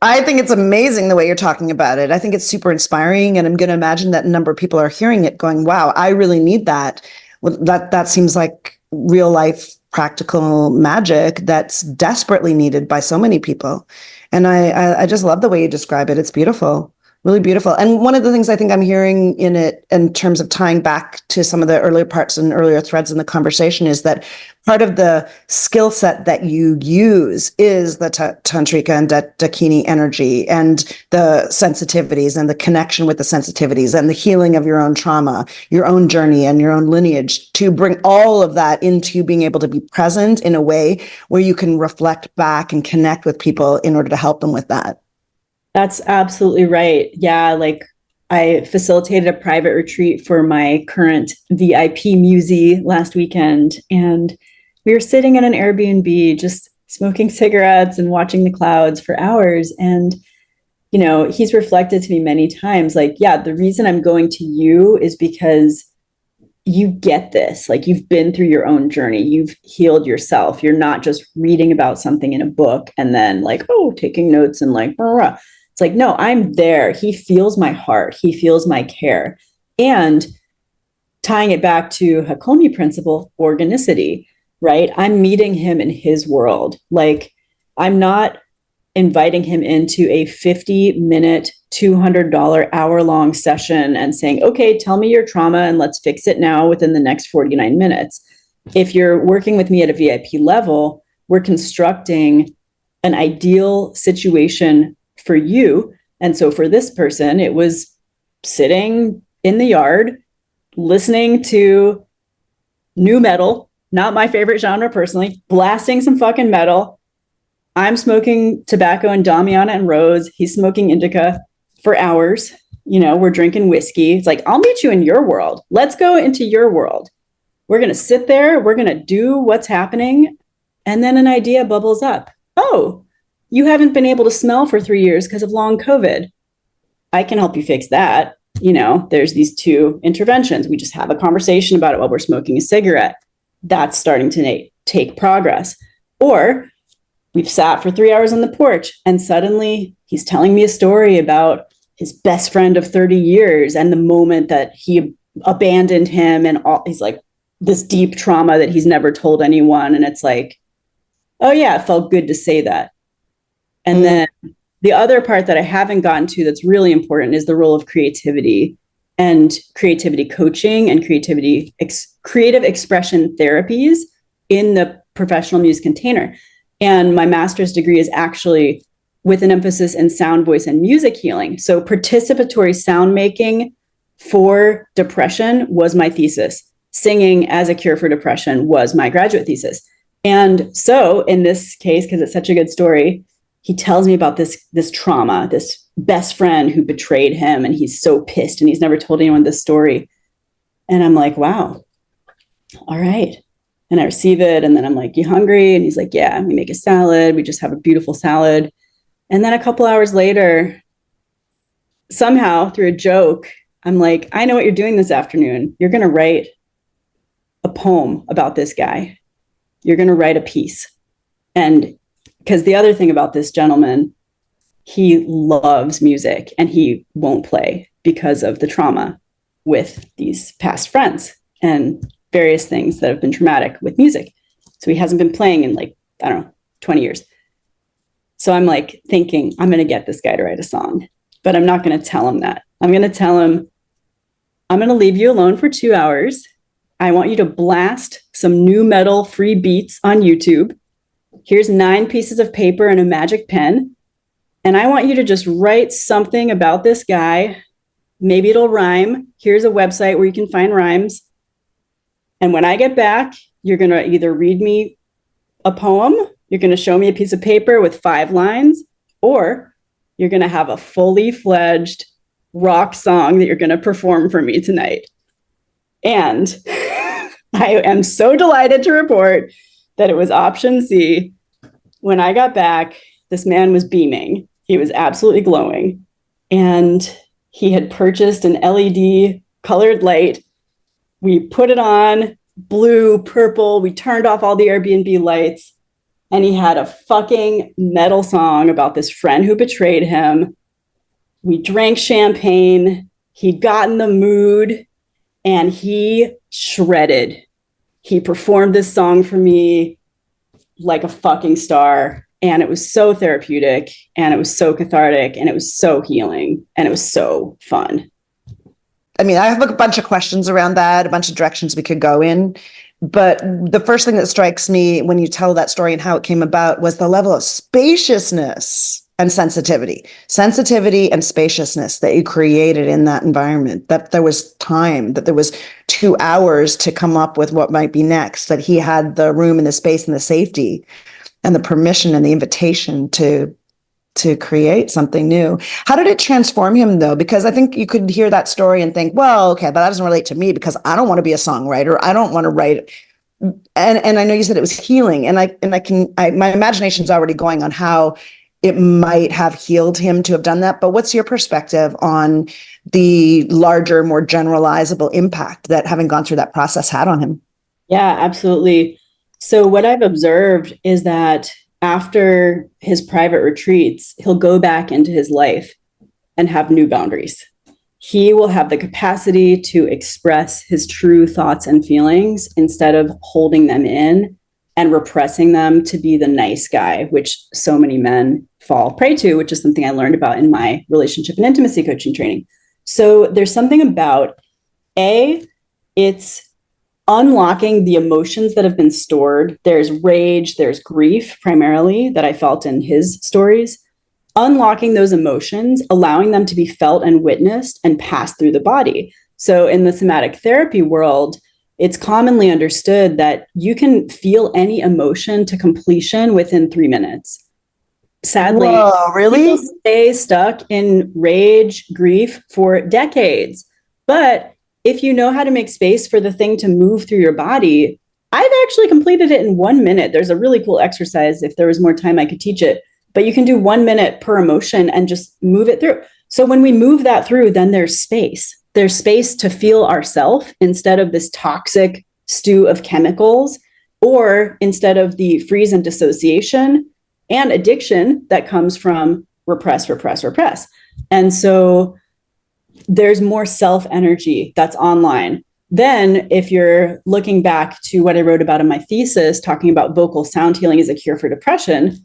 I think it's amazing the way you're talking about it. I think it's super inspiring, and I'm going to imagine that a number of people are hearing it going, wow, I really need that. Well, that seems like real life practical magic that's desperately needed by so many people. And I just love the way you describe it. It's beautiful. Really beautiful. And one of the things I think I'm hearing in it, in terms of tying back to some of the earlier parts and earlier threads in the conversation, is that part of the skill set that you use is the Tantrika and Dakini energy and the sensitivities and the connection with the sensitivities and the healing of your own trauma, your own journey and your own lineage, to bring all of that into being able to be present in a way where you can reflect back and connect with people in order to help them with that. That's absolutely right. Yeah, like I facilitated a private retreat for my current VIP Muse last weekend, and we were sitting in an Airbnb just smoking cigarettes and watching the clouds for hours. And, you know, he's reflected to me many times, like, yeah, the reason I'm going to you is because you get this. Like, you've been through your own journey. You've healed yourself. You're not just reading about something in a book and then like, oh, taking notes and like, blah, blah. It's like, no, I'm there. He feels my heart. He feels my care. And tying it back to Hakomi principle, organicity, right? I'm meeting him in his world. Like, I'm not inviting him into a 50-minute, $200 hour-long session and saying, okay, tell me your trauma and let's fix it now within the next 49 minutes. If you're working with me at a VIP level, we're constructing an ideal situation for you. And so for this person, it was sitting in the yard, listening to new metal, not my favorite genre personally, blasting some fucking metal. I'm smoking tobacco and Damiana and Rose. He's smoking indica for hours. You know, we're drinking whiskey. It's like, I'll meet you in your world. Let's go into your world. We're going to sit there. We're going to do what's happening. And then an idea bubbles up. Oh, you haven't been able to smell for 3 years because of long COVID. I can help you fix that. You know, there's these two interventions. We just have a conversation about it while we're smoking a cigarette. That's starting to take progress. Or we've sat for 3 hours on the porch and suddenly he's telling me a story about his best friend of 30 years and the moment that he abandoned him, and all, he's like, this deep trauma that he's never told anyone. And it's like, oh yeah, it felt good to say that. And then the other part that I haven't gotten to that's really important is the role of creativity and creativity coaching and creative expression therapies in the Professional Muse container. And my master's degree is actually with an emphasis in sound, voice, and music healing. So participatory sound making for depression was my thesis. Singing as a cure for depression was my graduate thesis. And so in this case, because it's such a good story, he tells me about this trauma, this best friend who betrayed him, and he's so pissed and he's never told anyone this story. And I'm like, wow, all right. And I receive it. And then I'm like, you hungry? And he's like, yeah, we make a salad. We just have a beautiful salad. And then a couple hours later, somehow through a joke, I'm like, I know what you're doing this afternoon. You're going to write a poem about this guy. you're going to write a piece. And because the other thing about this gentleman, he loves music and he won't play because of the trauma with these past friends and various things that have been traumatic with music. So he hasn't been playing in like, I don't know, 20 years. So I'm like thinking, I'm going to get this guy to write a song, but I'm not going to tell him that. I'm going to tell him, I'm going to leave you alone for 2 hours. I want you to blast some new metal free beats on YouTube. Here's 9 pieces of paper and a magic pen. And I want you to just write something about this guy. Maybe it'll rhyme. Here's a website where you can find rhymes. And when I get back, you're going to either read me a poem, you're going to show me a piece of paper with 5 lines, or you're going to have a fully fledged rock song that you're going to perform for me tonight. And I am so delighted to report that it was option C. When I got back, this man was beaming. He was absolutely glowing. And he had purchased an LED colored light. We put it on, blue, purple. We turned off all the Airbnb lights. And he had a fucking metal song about this friend who betrayed him. We drank champagne. He got in the mood and he shredded. He performed this song for me like a fucking star. And it was so therapeutic and it was so cathartic and it was so healing and it was so fun. I mean, I have a bunch of questions around that, a bunch of directions we could go in. But the first thing that strikes me when you tell that story and how it came about was the level of spaciousness and sensitivity and spaciousness that you created in that environment, that there was time, that there was 2 hours to come up with what might be next, that he had the room and the space and the safety and the permission and the invitation to create something new. How did it transform him though? Because I think you could hear that story and think, well, okay, but that doesn't relate to me because I don't want to be a songwriter. I don't want to write. And I know you said it was healing, and my imagination's already going on how it might have healed him to have done that. But what's your perspective on the larger, more generalizable impact that having gone through that process had on him? Yeah, absolutely. So what I've observed is that after his private retreats, he'll go back into his life and have new boundaries. He will have the capacity to express his true thoughts and feelings instead of holding them in and repressing them to be the nice guy, which so many men fall prey to, which is something I learned about in my relationship and intimacy coaching training. So there's something about it's unlocking the emotions that have been stored. There's rage, there's grief primarily that I felt in his stories. Unlocking those emotions, allowing them to be felt and witnessed and passed through the body. So in the somatic therapy world, it's commonly understood that you can feel any emotion to completion within 3 minutes. Sadly, whoa, really? people stay stuck in rage, grief for decades. But if you know how to make space for the thing to move through your body, I've actually completed it in 1 minute. There's a really cool exercise. If there was more time, I could teach it. But you can do 1 minute per emotion and just move it through. So when we move that through, then there's space. There's space to feel ourself instead of this toxic stew of chemicals, or instead of the freeze and dissociation and addiction that comes from repress. And so there's more self energy that's online. Then if you're looking back to what I wrote about in my thesis, talking about vocal sound healing as a cure for depression,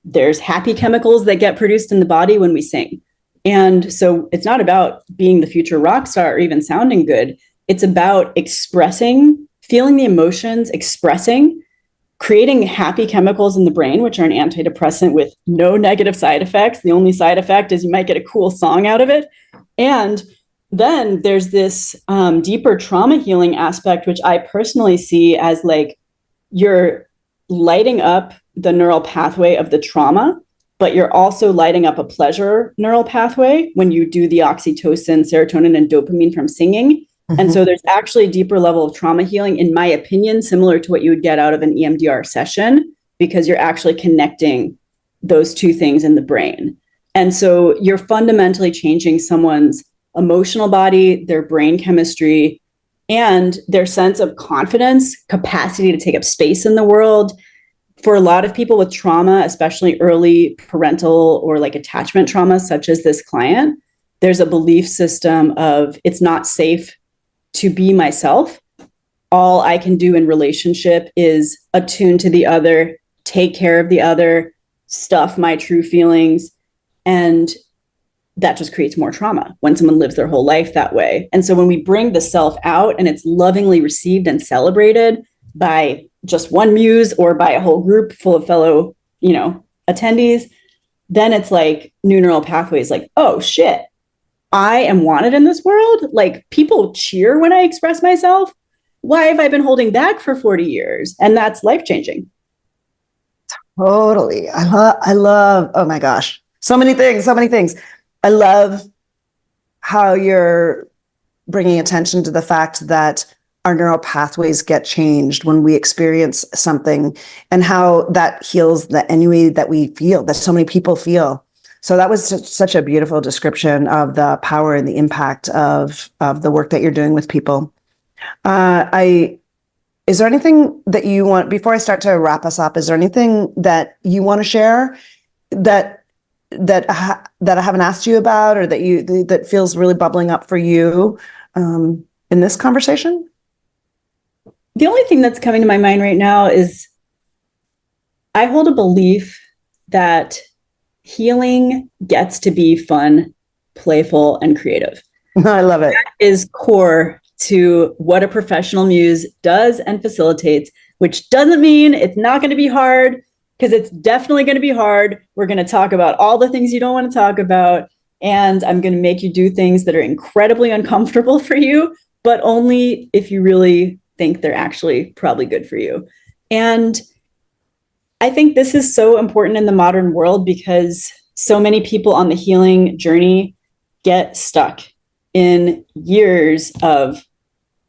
there's happy chemicals that get produced in the body when we sing. And so it's not about being the future rock star or even sounding good. It's about expressing, feeling the emotions, expressing, creating happy chemicals in the brain, which are an antidepressant with no negative side effects. The only side effect is you might get a cool song out of it. And then there's this deeper trauma healing aspect, which I personally see as like you're lighting up the neural pathway of the trauma, but you're also lighting up a pleasure neural pathway when you do the oxytocin, serotonin, and dopamine from singing. Mm-hmm. And so there's actually a deeper level of trauma healing, in my opinion, similar to what you would get out of an EMDR session, because you're actually connecting those two things in the brain. And so you're fundamentally changing someone's emotional body, their brain chemistry, and their sense of confidence, capacity to take up space in the world. For a lot of people with trauma, especially early parental or like attachment trauma, such as this client, there's a belief system of it's not safe to be myself. All I can do in relationship is attune to the other, take care of the other, stuff my true feelings. And that just creates more trauma when someone lives their whole life that way. And so when we bring the self out and it's lovingly received and celebrated by just one muse or by a whole group full of fellow, attendees, then it's like new neural pathways like, oh shit, I am wanted in this world. Like people cheer when I express myself. Why have I been holding back for 40 years? And that's life-changing. Totally. I love, oh my gosh, so many things. I love how you're bringing attention to the fact that our neural pathways get changed when we experience something, and how that heals the ennui that we feel, that so many people feel. So that was such a beautiful description of the power and the impact of the work that you're doing with people. Is there anything that you want, before I start to wrap us up, is there anything that you want to share that I haven't asked you about, or that feels really bubbling up for you in this conversation? The only thing that's coming to my mind right now is I hold a belief that healing gets to be fun, playful, and creative. I love it. That is core to what a professional muse does and facilitates, which doesn't mean it's not going to be hard, because it's definitely going to be hard. We're going to talk about all the things you don't want to talk about, and I'm going to make you do things that are incredibly uncomfortable for you, but only if you really think they're actually probably good for you. And I think this is so important in the modern world because so many people on the healing journey get stuck in years of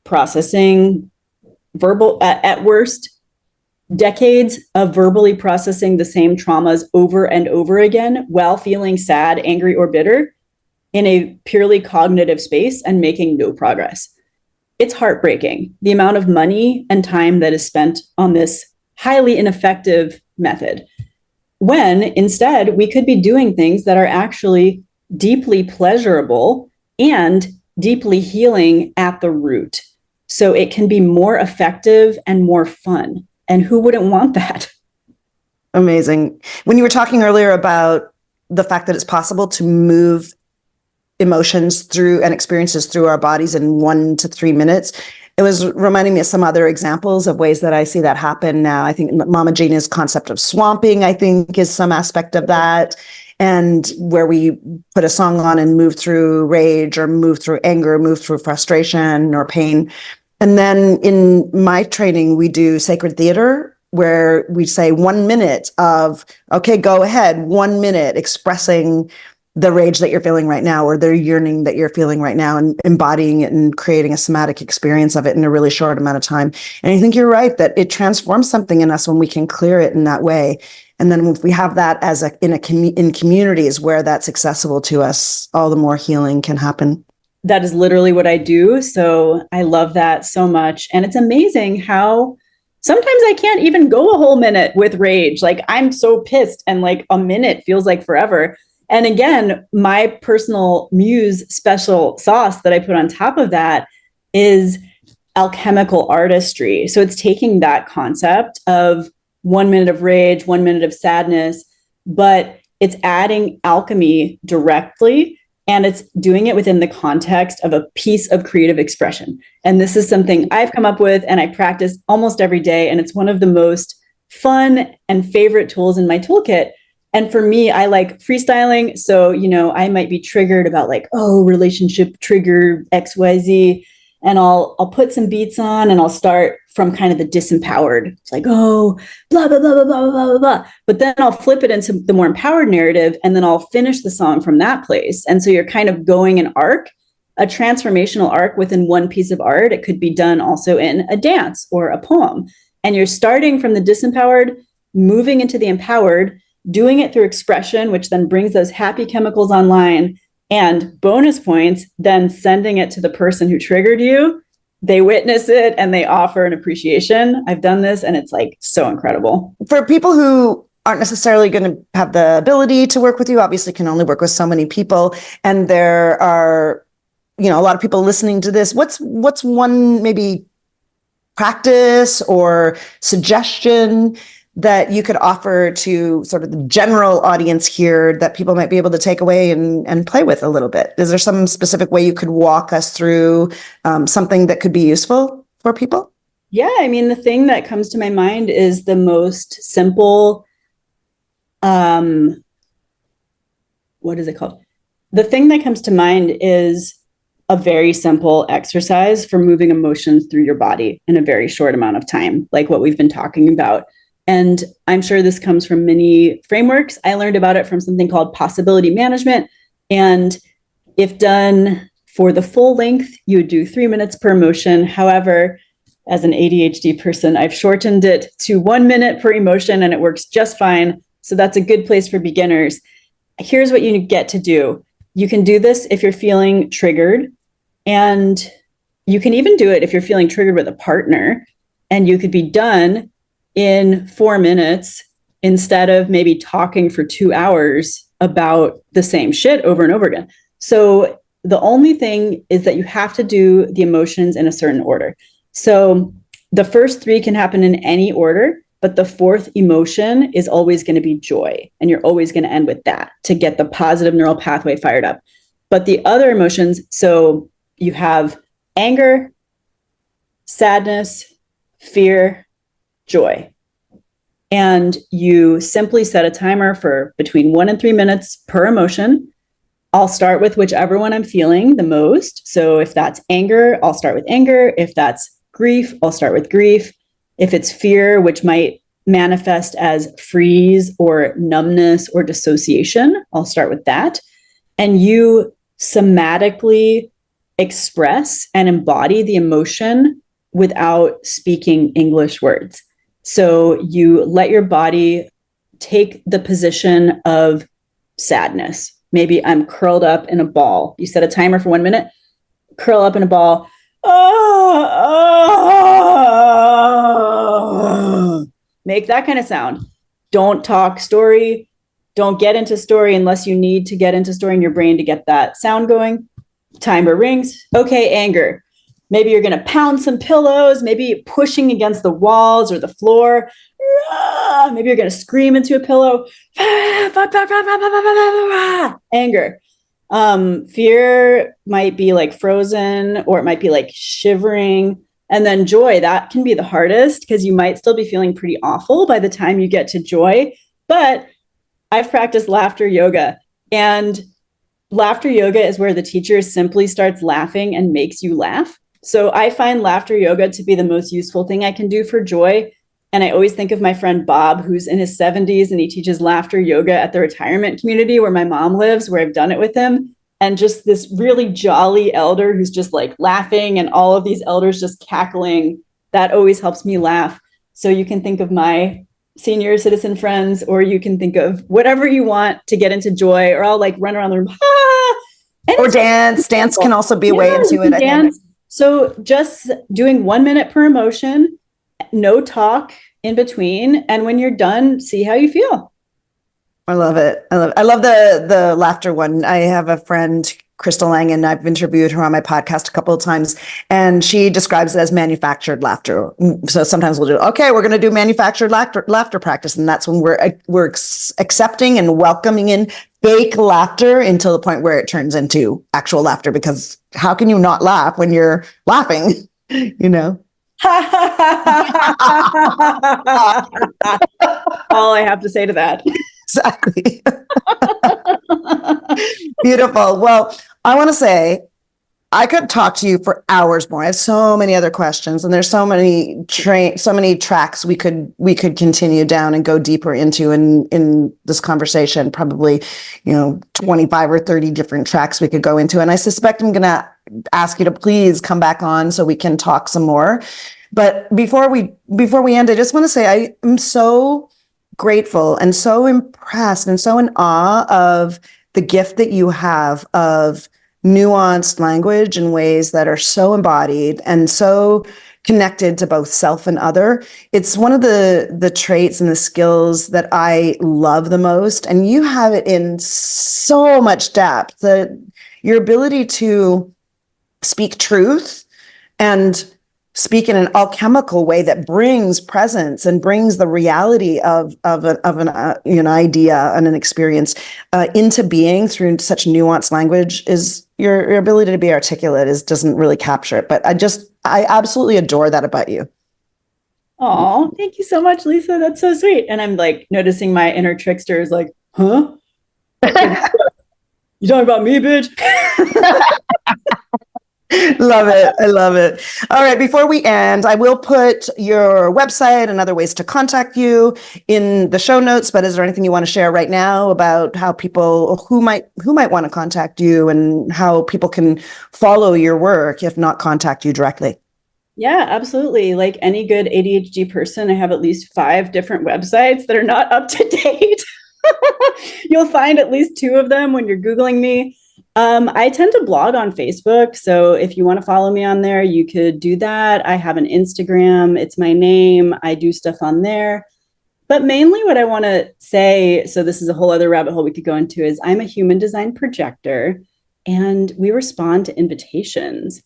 processing verbal, at worst, decades of verbally processing the same traumas over and over again while feeling sad, angry, or bitter in a purely cognitive space and making no progress. It's heartbreaking, the amount of money and time that is spent on this highly ineffective method, when instead we could be doing things that are actually deeply pleasurable and deeply healing at the root. So it can be more effective and more fun. And who wouldn't want that? Amazing. When you were talking earlier about the fact that it's possible to move emotions through and experiences through our bodies in 1 to 3 minutes, it was reminding me of some other examples of ways that I see that happen now. I think Mama Gina's concept of swamping, I think, is some aspect of that. And where we put a song on and move through rage or move through anger, move through frustration or pain. And then in my training, we do sacred theater, where we say 1 minute of, okay, go ahead, 1 minute expressing the rage that you're feeling right now, or the yearning that you're feeling right now, and embodying it and creating a somatic experience of it in a really short amount of time. And I think you're right that it transforms something in us when we can clear it in that way. And then if we have that as in communities where that's accessible to us, all the more healing can happen. That is literally what I do. So I love that so much. And it's amazing how sometimes I can't even go a whole minute with rage. Like I'm so pissed, and like a minute feels like forever. And again, my personal muse special sauce that I put on top of that is alchemical artistry. So it's taking that concept of 1 minute of rage, 1 minute of sadness, but it's adding alchemy directly, and it's doing it within the context of a piece of creative expression. And this is something I've come up with and I practice almost every day. And it's one of the most fun and favorite tools in my toolkit. And for me, I like freestyling. So, I might be triggered about like, oh, relationship trigger XYZ. And I'll put some beats on and I'll start from kind of the disempowered. It's like, oh, blah, blah, blah, blah, blah, blah, blah, blah. But then I'll flip it into the more empowered narrative, and then I'll finish the song from that place. And so you're kind of going an arc, a transformational arc within one piece of art. It could be done also in a dance or a poem. And you're starting from the disempowered, moving into the empowered, doing it through expression, which then brings those happy chemicals online, and bonus points, then sending it to the person who triggered you they witness it and they offer an appreciation. I've done this and it's like so incredible. For people who aren't necessarily going to have the ability to work with you, obviously can only work with so many people, and there are, a lot of people listening to this. What's one maybe practice or suggestion that you could offer to sort of the general audience here that people might be able to take away and play with a little bit? Is there some specific way you could walk us through something that could be useful for people? Yeah, I mean, the thing that comes to my mind is the most simple, what is it called? The thing that comes to mind is a very simple exercise for moving emotions through your body in a very short amount of time, like what we've been talking about. And I'm sure this comes from many frameworks. I learned about it from something called possibility management. And if done for the full length, you would do 3 minutes per emotion. However, as an ADHD person, I've shortened it to 1 minute per emotion and it works just fine. So that's a good place for beginners. Here's what you get to do. You can do this if you're feeling triggered, and you can even do it if you're feeling triggered with a partner, and you could be done in 4 minutes instead of maybe talking for 2 hours about the same shit over and over again. So the only thing is that you have to do the emotions in a certain order. So the first 3 can happen in any order, but the 4th emotion is always going to be joy. And you're always going to end with that to get the positive neural pathway fired up. But the other emotions, so you have anger, sadness, fear, joy. And you simply set a timer for between 1 and 3 minutes per emotion. I'll start with whichever one I'm feeling the most. So if that's anger, I'll start with anger. If that's grief, I'll start with grief. If it's fear, which might manifest as freeze or numbness or dissociation, I'll start with that. And you somatically express and embody the emotion without speaking English words. So you let your body take the position of sadness. Maybe I'm curled up in a ball. You set a timer for 1 minute, curl up in a ball. Make that kind of sound. Don't talk story. Don't get into story unless you need to get into story in your brain to get that sound going. Timer rings. Okay, anger. Maybe you're going to pound some pillows, maybe pushing against the walls or the floor. Maybe you're going to scream into a pillow. Anger. Fear might be like frozen, or it might be like shivering. And then joy, that can be the hardest because you might still be feeling pretty awful by the time you get to joy. But I've practiced laughter yoga, and laughter yoga is where the teacher simply starts laughing and makes you laugh. So I find laughter yoga to be the most useful thing I can do for joy. And I always think of my friend Bob, who's in his 70s, and he teaches laughter yoga at the retirement community where my mom lives, where I've done it with him. And just this really jolly elder who's just like laughing, and all of these elders just cackling. That always helps me laugh. So you can think of my senior citizen friends, or you can think of whatever you want to get into joy, or I'll like run around the room. Or dance. Dance can also be a way into it. Dance. So just doing 1 minute per emotion, no talk in between. And when you're done, see how you feel. I love it. I love the laughter one. I have a friend, Crystal Lang, and I've interviewed her on my podcast a couple of times, and she describes it as manufactured laughter. So sometimes we'll do, okay, we're going to do manufactured laughter practice. And that's when we're accepting and welcoming in fake laughter until the point where it turns into actual laughter, because how can you not laugh when you're laughing, you know? All I have to say to that. Exactly. Beautiful. Well, I want to say I could talk to you for hours more. I have so many other questions, and there's so many tracks we could continue down and go deeper into in this conversation. Probably, 25 or 30 different tracks we could go into. And I suspect I'm going to ask you to please come back on so we can talk some more. But before we end, I just want to say I am so grateful and so impressed and so in awe of the gift that you have of nuanced language in ways that are so embodied and so connected to both self and other. It's one of the traits and the skills that I love the most. And you have it in so much depth. Your ability to speak truth and speak in an alchemical way that brings presence and brings the reality of an idea and an experience into being through such nuanced language is your ability to be articulate doesn't really capture it. But I absolutely adore that about you. Oh, thank you so much, Lisa. That's so sweet. And I'm like noticing my inner trickster is like, huh? You talking about me, bitch? Love it. I love it. All right. Before we end, I will put your website and other ways to contact you in the show notes. But is there anything you want to share right now about how people who might want to contact you and how people can follow your work, if not contact you directly? Yeah, absolutely. Like any good ADHD person, I have at least 5 different websites that are not up to date. You'll find at least 2 of them when you're Googling me. I tend to blog on Facebook. So if you want to follow me on there, you could do that. I have an Instagram. It's my name. I do stuff on there. But mainly what I want to say, so this is a whole other rabbit hole we could go into, is I'm a human design projector and we respond to invitations.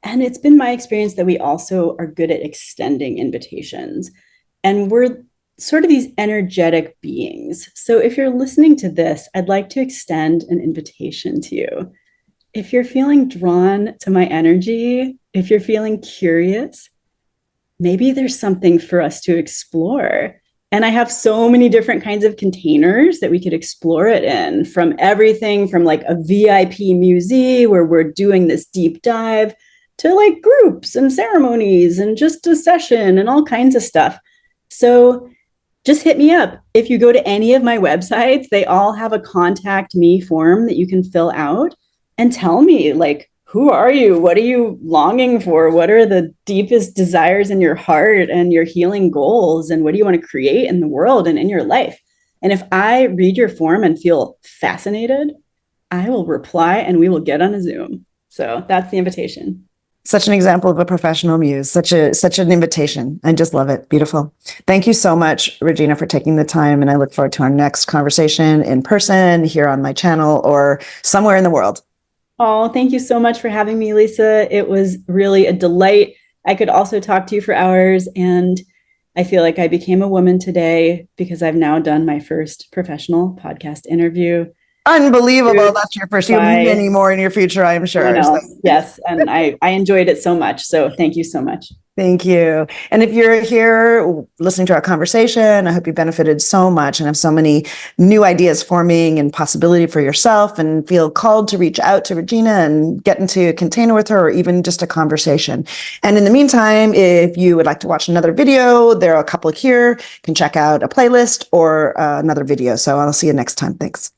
And it's been my experience that we also are good at extending invitations. And we're sort of these energetic beings. So if you're listening to this, I'd like to extend an invitation to you. If you're feeling drawn to my energy, if you're feeling curious, maybe there's something for us to explore. And I have so many different kinds of containers that we could explore it in, from everything from like a VIP Muse where we're doing this deep dive to like groups and ceremonies and just a session and all kinds of stuff. So just hit me up. If you go to any of my websites, they all have a contact me form that you can fill out and tell me, like, who are you? What are you longing for? What are the deepest desires in your heart and your healing goals? And what do you want to create in the world and in your life? And if I read your form and feel fascinated, I will reply and we will get on a Zoom. So that's the invitation. Such an example of a professional muse, such an invitation. I just love it. Beautiful. Thank you so much, Regina, for taking the time. And I look forward to our next conversation in person here on my channel or somewhere in the world. Oh, thank you so much for having me, Lisa. It was really a delight. I could also talk to you for hours, and I feel like I became a woman today because I've now done my first professional podcast interview. Unbelievable. That's your first. You have many more in your future, I am sure. So. Yes. And I enjoyed it so much. So thank you so much. Thank you. And if you're here listening to our conversation, I hope you benefited so much and have so many new ideas forming and possibility for yourself, and feel called to reach out to Regina and get into a container with her, or even just a conversation. And in the meantime, if you would like to watch another video, there are a couple here. You can check out a playlist or another video. So I'll see you next time. Thanks.